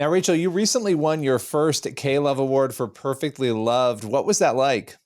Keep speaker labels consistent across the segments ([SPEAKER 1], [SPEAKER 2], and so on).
[SPEAKER 1] Now, Rachel, you recently won your first KLOVE Award for Perfectly Loved. What was that like?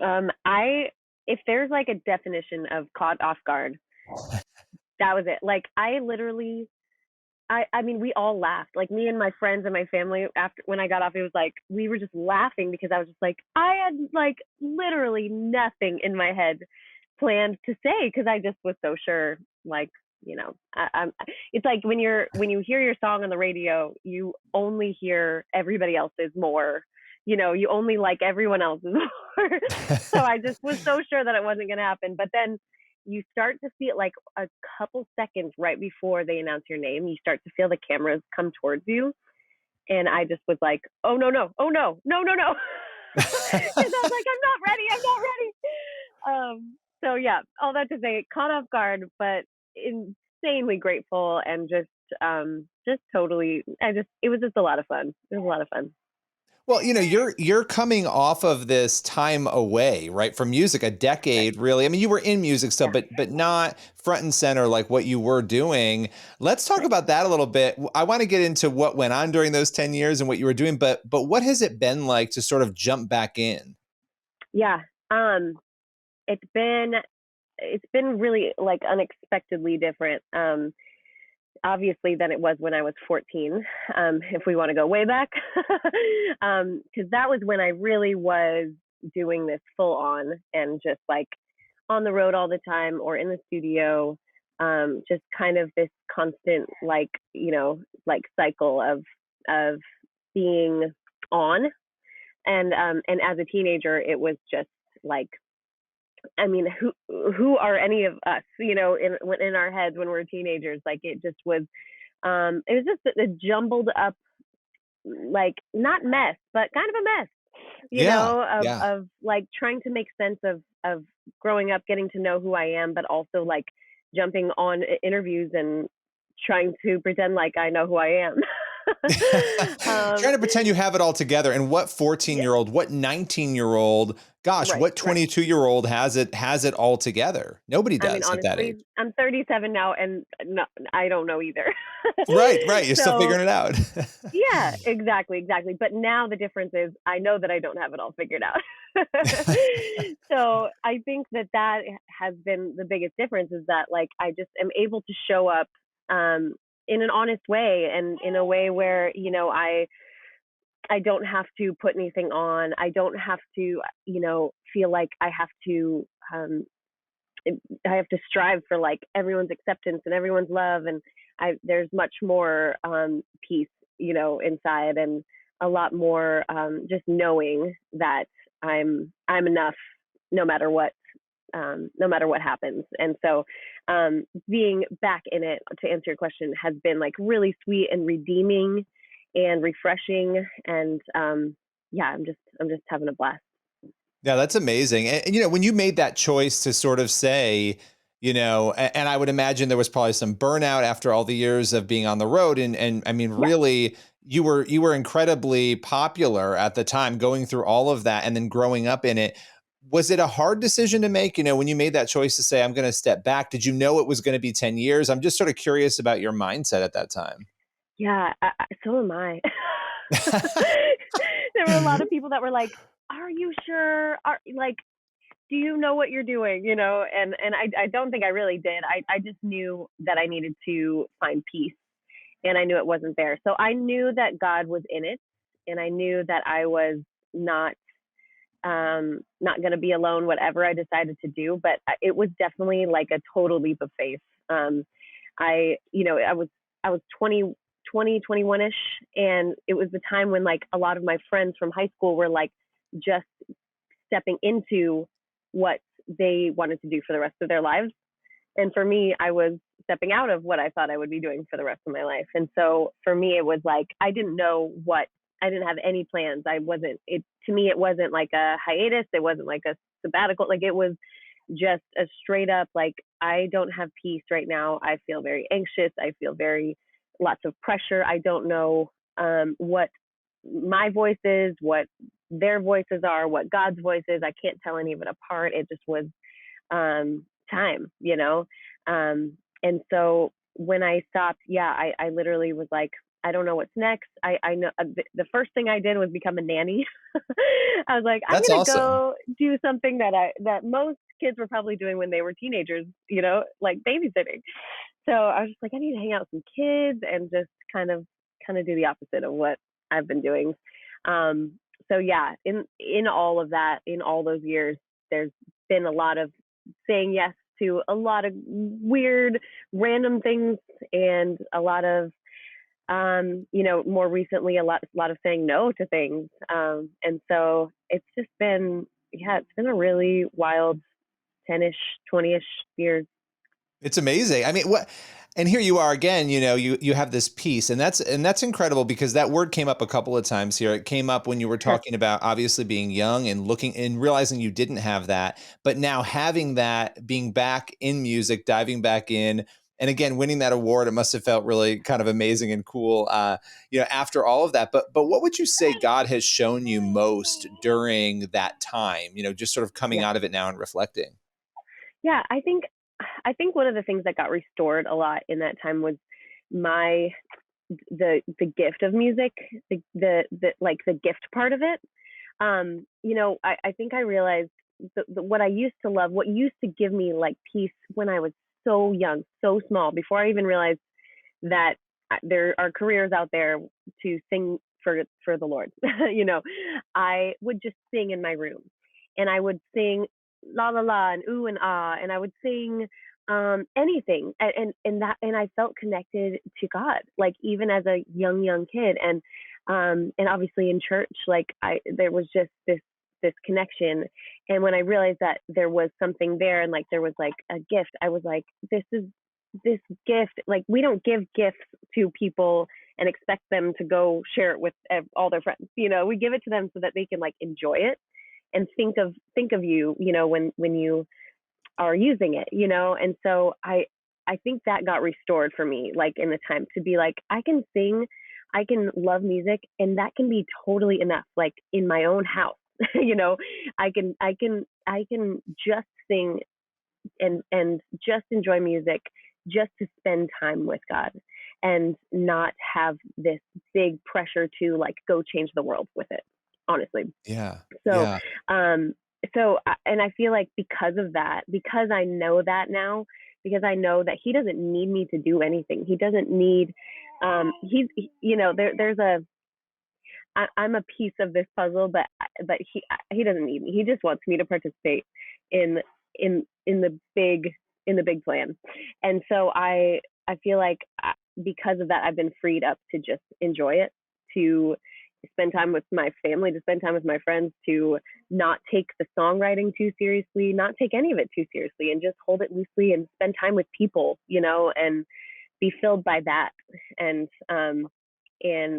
[SPEAKER 2] I if there's like a definition of caught off guard, that was it. Like I literally I mean we all laughed. Like me and my friends and my family after when I got off, it was like we were just laughing because I was just like I had like literally nothing in my head planned to say because I just was so sure like I'm it's like when you hear your song on the radio, you only hear everybody else's more. You only like everyone else's more. So I just was so sure that it wasn't going to happen. But then you start to see it like a couple seconds right before they announce your name. You start to feel the cameras come towards you. And I just was like, oh, no, no, oh, no, no, no, no. Because I was like, I'm not ready. I'm not ready. So yeah, all that to say, caught off guard, but insanely grateful and just totally. It was just a lot of fun. It was a lot of fun.
[SPEAKER 1] Well, you're coming off of this time away, right, from music, a
[SPEAKER 2] Right.
[SPEAKER 1] decade, really. I mean, you were in music still,
[SPEAKER 2] Yeah.
[SPEAKER 1] but not front and center like what you were doing. Let's talk
[SPEAKER 2] Right.
[SPEAKER 1] about that a little bit. I want to get into what went on during those 10 years and what you were doing, but what has it been like to sort of jump back in?
[SPEAKER 2] Yeah. It's been it's been really like unexpectedly different. Obviously than it was when I was 14. If we want to go way back, because that was when I really was doing this full on and just like on the road all the time or in the studio. Just kind of this constant like like cycle of being on and as a teenager it was just like I mean, who are any of us, in our heads when we're teenagers? Like it was just a jumbled up, like not mess, but kind of a mess,
[SPEAKER 1] Yeah, yeah.
[SPEAKER 2] of like trying to make sense of growing up, getting to know who I am, but also like jumping on interviews and trying to pretend like I know who I am.
[SPEAKER 1] Trying
[SPEAKER 2] um,
[SPEAKER 1] to pretend you have it all together. And what
[SPEAKER 2] yeah,
[SPEAKER 1] 14-year-old, what 19-year-old, gosh,
[SPEAKER 2] right,
[SPEAKER 1] what
[SPEAKER 2] right.
[SPEAKER 1] 22-year-old has it all together? Nobody
[SPEAKER 2] I mean,
[SPEAKER 1] does at that age.
[SPEAKER 2] honestly, I'm 37 now, and no, I don't know either.
[SPEAKER 1] Right, right. You're still
[SPEAKER 2] So
[SPEAKER 1] figuring it out.
[SPEAKER 2] yeah, exactly, exactly. But now the difference is I know that I don't have it all figured out. So I think that has been the biggest difference is that like I just am able to show up um, in an honest way and in a way where I don't have to put anything on. I don't have to feel like um, I have to strive for like everyone's acceptance and everyone's love, and there's much more peace, inside, and a lot more just knowing that I'm enough, no matter what, no matter what happens. And so, being back in it, to answer your question, has been like really sweet and redeeming, and refreshing, and yeah, I'm just having a blast.
[SPEAKER 1] Yeah, that's amazing. And when you made that choice to sort of say, and I would imagine there was probably some burnout after all the years of being on the road. And I mean,
[SPEAKER 2] Yeah.
[SPEAKER 1] really, you were incredibly popular at the time, going through all of that and then growing up in it. Was it a hard decision to make, when you made that choice to say, I'm going to step back? Did you know it was going to be 10 years? I'm just sort of curious about your mindset at that time.
[SPEAKER 2] Yeah, so am I. There were a lot of people that were like, "Are you sure? Do you know what you're doing?" And I don't think I really did. I just knew that I needed to find peace, and I knew it wasn't there. So I knew that God was in it, and I knew that I was not not going to be alone, whatever I decided to do. But it was definitely like a total leap of faith. I was 21ish, and it was the time when like a lot of my friends from high school were like just stepping into what they wanted to do for the rest of their lives. And for me, I was stepping out of what I thought I would be doing for the rest of my life. And so for me, it was like I didn't know what I didn't have any plans. I wasn't it to me. It wasn't like a hiatus. It wasn't like a sabbatical. Like it was just a straight up like I don't have peace right now. I feel very anxious. I feel very lots of pressure. I don't know what my voice is, what their voices are, what God's voice is. I can't tell any of it apart. It just was time. And so when I stopped, yeah, I literally was like, I don't know what's next. I know the first thing I did was become a nanny. I was like, I'm
[SPEAKER 1] That's
[SPEAKER 2] gonna
[SPEAKER 1] awesome.
[SPEAKER 2] go do something that most kids were probably doing when they were teenagers, like babysitting. So I was just like, I need to hang out with some kids and just kind of do the opposite of what I've been doing. Um, so yeah, in all of that, in all those years, there's been a lot of saying yes to a lot of weird, random things, and a lot of more recently, a lot of saying no to things. And so it's just been, yeah, it's been a really wild 10-ish, 20-ish years.
[SPEAKER 1] It's amazing. I mean, what and here you are again, you have this piece and that's incredible because that word came up a couple of times here. It came up when you were talking about obviously being young and looking and realizing you didn't have that, but now having that, being back in music, diving back in and again winning that award, it must have felt really kind of amazing and cool after all of that. But what would you say God has shown you most during that time, just sort of coming
[SPEAKER 2] Yeah.
[SPEAKER 1] out of it now and reflecting?
[SPEAKER 2] Yeah, I think one of the things that got restored a lot in that time was my the gift of music, the like the gift part of it. I think I realized what I used to love, what used to give me like peace when I was so young, so small, before I even realized that there are careers out there to sing for the Lord. I would just sing in my room, and I would sing la la la and ooh and ah, and I would sing anything, and I felt connected to God, like even as a young kid, and obviously in church, like I there was just this connection. And when I realized that there was something there, and like there was like a gift, I was like, this gift, like we don't give gifts to people and expect them to go share it with all their friends. We give it to them so that they can like enjoy it and think of you, when you are using it. And so I think that got restored for me, like in the time to be like, I can sing, I can love music, and that can be totally enough, like in my own house. you know I can just sing and just enjoy music, just to spend time with God, and not have this big pressure to like go change the world with it, honestly.
[SPEAKER 1] Yeah.
[SPEAKER 2] So,
[SPEAKER 1] Yeah.
[SPEAKER 2] um, and I feel like because of that, because I know that now, because I know that He doesn't need me to do anything. He doesn't need, there's I'm a piece of this puzzle, but he doesn't need me. He just wants me to participate in in the big plan. And so I feel like because of that, I've been freed up to just enjoy it, to spend time with my family, to spend time with my friends, to not take the songwriting too seriously, not take any of it too seriously, and just hold it loosely and spend time with people, and be filled by that. And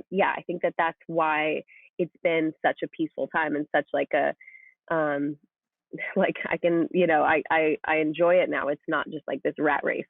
[SPEAKER 2] yeah, I think that that's why it's been such a peaceful time, and such like a um like I can, I enjoy it now. It's not just like this rat race.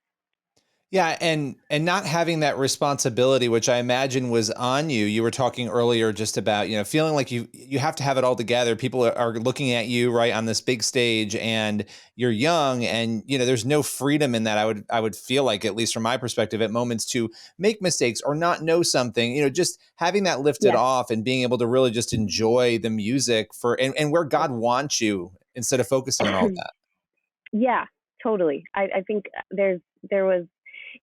[SPEAKER 1] Yeah, and not having that responsibility, which I imagine was on you. You were talking earlier just about, feeling like you have to have it all together. People are looking at you right on this big stage and you're young and there's no freedom in that. I would feel like, at least from my perspective, at moments to make mistakes or not know something, just having that lifted
[SPEAKER 2] Yeah.
[SPEAKER 1] off and being able to really just enjoy the music and where God wants you instead of focusing on all that.
[SPEAKER 2] Yeah, totally. I think there was,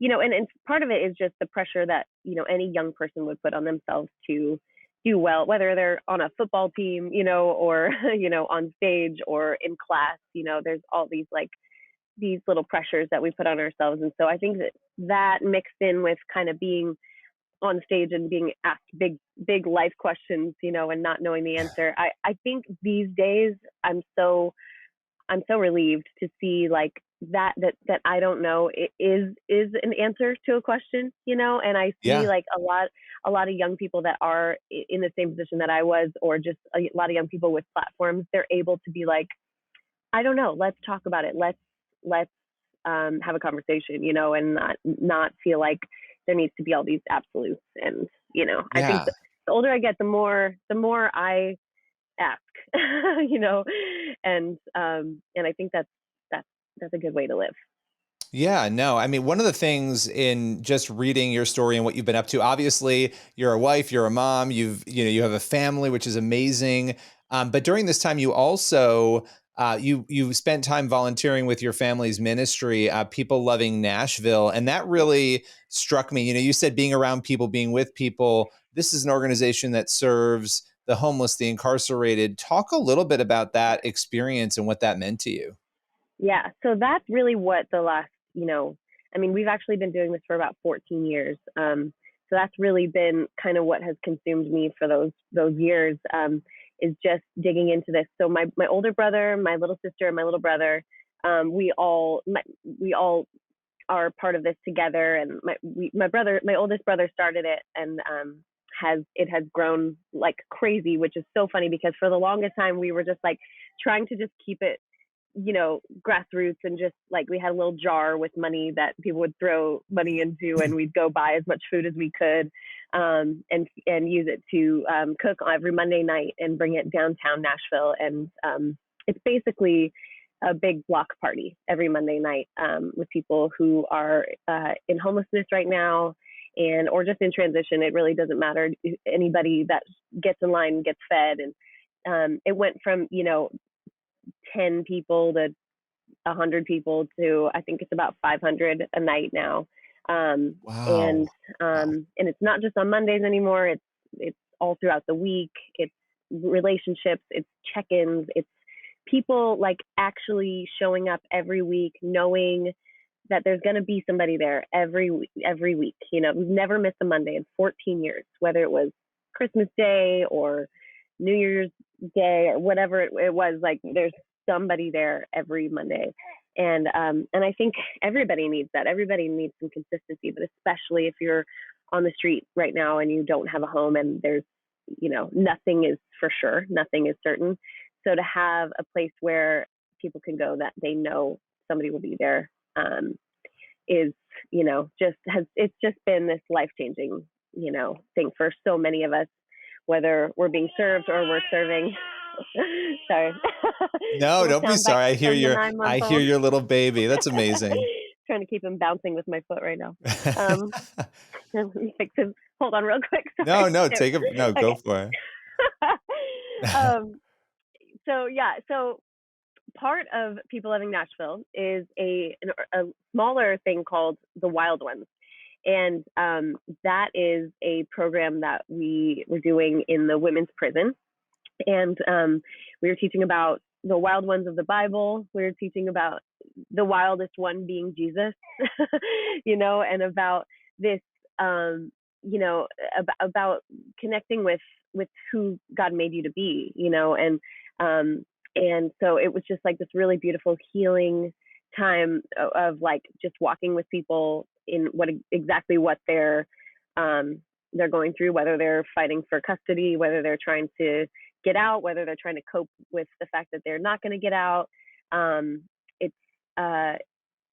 [SPEAKER 2] and part of it is just the pressure that, any young person would put on themselves to do well, whether they're on a football team, or, on stage or in class. There's all these like these little pressures that we put on ourselves. And so I think that mixed in with kind of being on stage and being asked big life questions, and not knowing the answer. I think these days I'm so relieved to see like that I don't know is an answer to a question, and I see
[SPEAKER 1] Yeah.
[SPEAKER 2] like a lot of young people that are in the same position that I was, or just a lot of young people with platforms. They're able to be like, I don't know, let's talk about it. Let's have a conversation, and not feel like there needs to be all these absolutes. And I think
[SPEAKER 1] Yeah.
[SPEAKER 2] the older I get, the more I ask, you know, and I think that's a good way to live.
[SPEAKER 1] Yeah, no. I mean, one of the things in just reading your story and what you've been up to, obviously, you're a wife, you're a mom, you have a family, which is amazing. But during this time, you also you spent time volunteering with your family's ministry, People Loving Nashville, and that really struck me. You said being around people, being with people. This is an organization that serves the homeless, the incarcerated. Talk a little bit about that experience and what that meant to you.
[SPEAKER 2] Yeah, so that's really what the last, I mean, we've actually been doing this for about 14 years. So that's really been kind of what has consumed me for those years, is just digging into this. So my older brother, my little sister, and my little brother, we all are part of this together. And my oldest brother started it, and has grown like crazy, which is so funny because for the longest time we were just like trying to just keep it, grassroots, and just like we had a little jar with money that people would throw money into, and we'd go buy as much food as we could, and use it to cook every Monday night and bring it downtown Nashville. And it's basically a big block party every Monday night, with people who are in homelessness right now, and or just in transition. It really doesn't matter. Anybody that gets in line gets fed. And it went from 10 people to 100 people to I think it's about 500 a night now.
[SPEAKER 1] Wow.
[SPEAKER 2] And it's not just on Mondays anymore. It's all throughout the week. It's relationships. It's check-ins. It's people like actually showing up every week, knowing that there's going to be somebody there every week. We've never missed a Monday in 14 years, whether it was Christmas Day or New Year's Day or whatever it was. Like there's somebody there every Monday. And I think everybody needs that. Everybody needs some consistency, but especially if you're on the street right now and you don't have a home, and there's, nothing is for sure, nothing is certain. So to have a place where people can go that they know somebody will be there, is, it's just been this life changing, thing for so many of us, whether we're being served or we're serving. Sorry.
[SPEAKER 1] No,
[SPEAKER 2] Little
[SPEAKER 1] don't be
[SPEAKER 2] sound bites
[SPEAKER 1] sorry.
[SPEAKER 2] from the nine
[SPEAKER 1] I
[SPEAKER 2] month
[SPEAKER 1] hear
[SPEAKER 2] old.
[SPEAKER 1] your little baby. That's amazing.
[SPEAKER 2] Trying to keep him bouncing with my foot right now. Um, let me fix him. Hold on, real quick.
[SPEAKER 1] No,
[SPEAKER 2] Sorry.
[SPEAKER 1] no,
[SPEAKER 2] There.
[SPEAKER 1] no, go
[SPEAKER 2] Okay.
[SPEAKER 1] for it.
[SPEAKER 2] um, so yeah, so part of People Living Nashville is a smaller thing called the Wild Ones. And that is a program that we were doing in the women's prison. And we were teaching about the wild ones of the Bible. We were teaching about the wildest one being Jesus, and about this, about connecting with who God made you to be, and so it was just like this really beautiful healing time of like just walking with people in what they're going through, whether they're fighting for custody, whether they're trying to get out, whether they're trying to cope with the fact that they're not going to get out. It's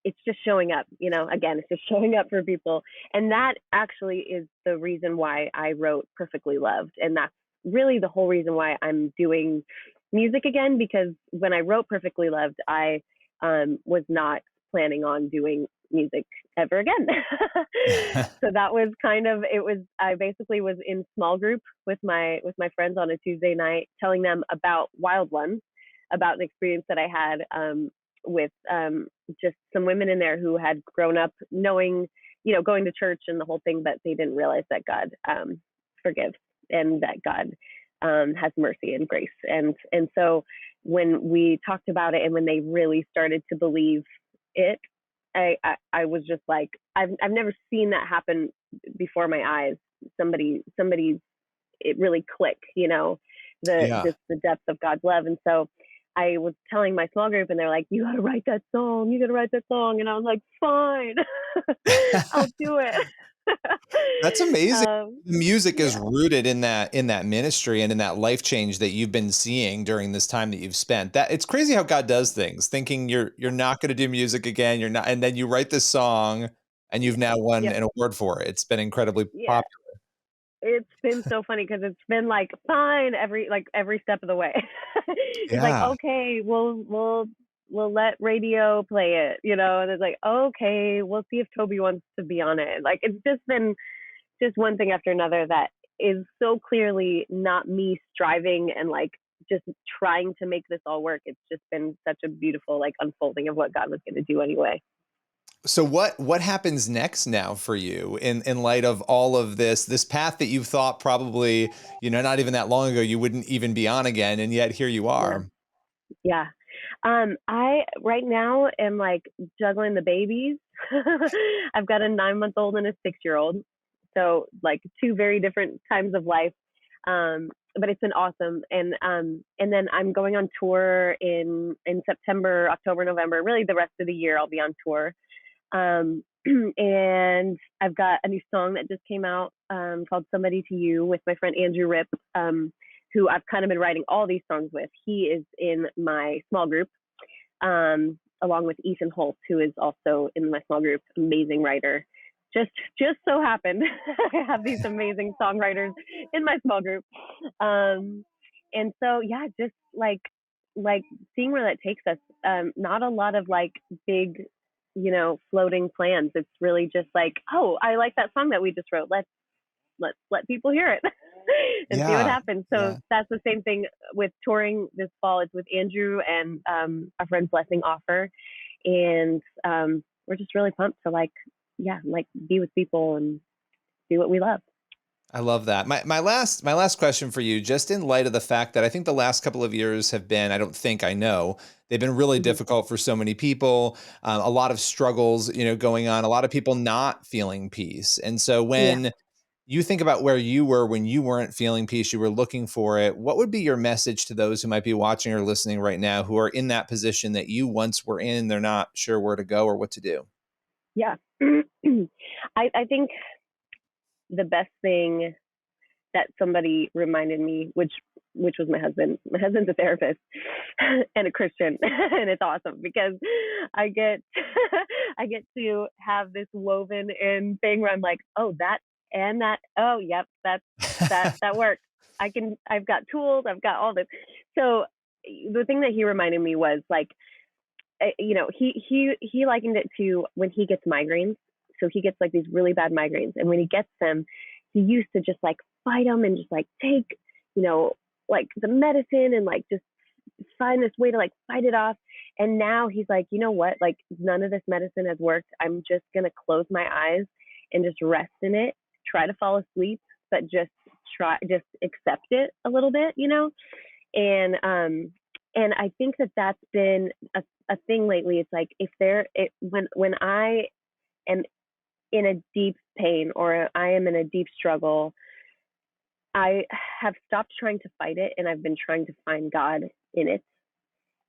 [SPEAKER 2] it's just showing up, again, it's just showing up for people. And that actually is the reason why I wrote Perfectly Loved. And that's really the whole reason why I'm doing music again, because when I wrote Perfectly Loved, I was not planning on doing music ever again. So that was I basically was in small group with my friends on a Tuesday night, telling them about Wild Ones, about an experience that I had with just some women in there who had grown up knowing, going to church and the whole thing, but they didn't realize that God forgives, and that God has mercy and grace. And so when we talked about it and when they really started to believe it, I was just like, I've never seen that happen before my eyes. Somebody, it really click,
[SPEAKER 1] Yeah.
[SPEAKER 2] the depth of God's love. And so I was telling my small group, and they're like, you got to write that song. You got to write that song. And I was like, fine, I'll do it.
[SPEAKER 1] That's amazing. The music is
[SPEAKER 2] Yeah.
[SPEAKER 1] rooted in that ministry and in that life change that you've been seeing during this time that you've spent. That it's crazy how God does things, thinking you're not going to do music again, you're not, and then you write this song and you've now won
[SPEAKER 2] Yep.
[SPEAKER 1] an award for it. It's been incredibly
[SPEAKER 2] Yeah.
[SPEAKER 1] popular.
[SPEAKER 2] It's been so funny because it's been like fine every step of the way. It's like,
[SPEAKER 1] Yeah.
[SPEAKER 2] okay, we'll we'll let radio play it, and it's like, okay, we'll see if Toby wants to be on it. Like, it's just been just one thing after another that is so clearly not me striving and like just trying to make this all work. It's just been such a beautiful like unfolding of what God was going to do anyway.
[SPEAKER 1] So what happens next now for you in light of all of this path that you thought probably, not even that long ago you wouldn't even be on again, and yet here you
[SPEAKER 2] Yeah.
[SPEAKER 1] are.
[SPEAKER 2] Yeah. I right now am like juggling the babies. I've got a 9-month-old and a 6-year-old. So like two very different times of life. But it's been awesome. And then I'm going on tour in September, October, November, really the rest of the year I'll be on tour. Um, and I've got a new song that just came out called Somebody to You with my friend Andrew Rip, who I've kind of been writing all these songs with. He is in my small group, along with Ethan Holt, who is also in my small group, amazing writer. Just so happened I have these amazing songwriters in my small group. And so yeah, just like seeing where that takes us. Not a lot of like big, floating plans. It's really just like, oh, I like that song that we just wrote. Let's let people hear it and see what
[SPEAKER 1] Yeah.
[SPEAKER 2] happens. So
[SPEAKER 1] Yeah.
[SPEAKER 2] that's the same thing with touring this fall. It's with Andrew and our friend Blessing Offer, and we're just really pumped to like be with people and do what we love.
[SPEAKER 1] I love that. My last question for you, just in light of the fact that I think the last couple of years have been, I don't think I know, they've been really
[SPEAKER 2] Mm-hmm.
[SPEAKER 1] difficult for so many people. A lot of struggles, going on. A lot of people not feeling peace. And so
[SPEAKER 2] Yeah.
[SPEAKER 1] when you think about where you were when you weren't feeling peace, you were looking for it. What would be your message to those who might be watching or listening right now who are in that position that you once were in? They're not sure where to go or what to do.
[SPEAKER 2] Yeah. I think the best thing that somebody reminded me, which was my husband. My husband's a therapist and a Christian, and it's awesome because I get I get to have this woven in thing where I'm like, oh, that and that. Oh, yep, that works. I've got tools. I've got all this. So the thing that he reminded me was like, he likened it to when he gets migraines. So he gets like these really bad migraines, and when he gets them, he used to just like fight them and just like take, like the medicine and like just find this way to like fight it off. And now he's like, you know what? Like none of this medicine has worked. I'm just gonna close my eyes and just rest in it, try to fall asleep, but just accept it a little bit, and I think that that's been a thing lately. It's like when I am in a deep pain or I am in a deep struggle, I have stopped trying to fight it and I've been trying to find God in it.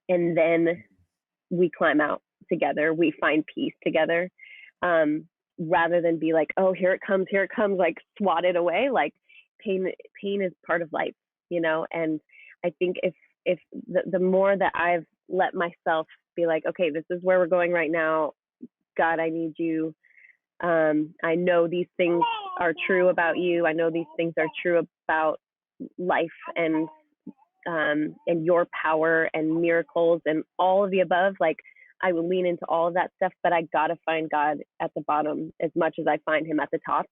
[SPEAKER 2] And then we climb out together. We find peace together. Rather than be like, oh, here it comes, like swat it away. Like pain is part of life, and I think if the more that I've let myself be like, okay, this is where we're going right now. God, I need you. I know these things are true about you. I know these things are true about life and your power and miracles and all of the above. Like I will lean into all of that stuff, but I gotta find God at the bottom as much as I find him at the top,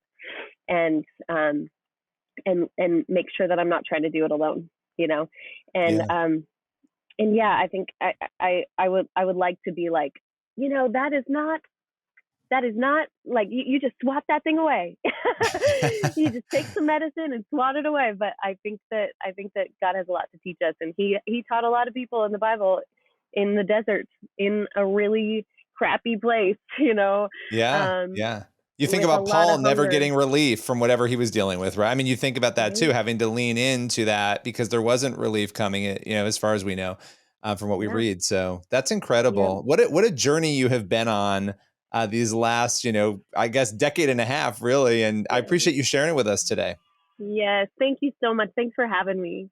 [SPEAKER 2] and and make sure that I'm not trying to do it alone, and
[SPEAKER 1] Yeah.
[SPEAKER 2] and yeah, I think I would like to be like, that is not like you just swat that thing away. You just take some medicine and swat it away. But I think that God has a lot to teach us, and he taught a lot of people in the Bible in the desert in a really crappy place,
[SPEAKER 1] Yeah.
[SPEAKER 2] um,
[SPEAKER 1] Yeah. You think
[SPEAKER 2] with a
[SPEAKER 1] about
[SPEAKER 2] lot
[SPEAKER 1] Paul
[SPEAKER 2] of
[SPEAKER 1] never
[SPEAKER 2] hunger.
[SPEAKER 1] getting relief from whatever he was dealing with, right? I mean, you think about that too,
[SPEAKER 2] Right?
[SPEAKER 1] having to lean into that because there wasn't relief coming, as far as we know, from what we
[SPEAKER 2] Yeah.
[SPEAKER 1] read. So that's
[SPEAKER 2] Yeah.
[SPEAKER 1] incredible. What a journey you have been on these last, I guess decade and a half, really. And I
[SPEAKER 2] Yeah.
[SPEAKER 1] appreciate you sharing it with us today.
[SPEAKER 2] Yes. Thank you so much. Thanks for having me.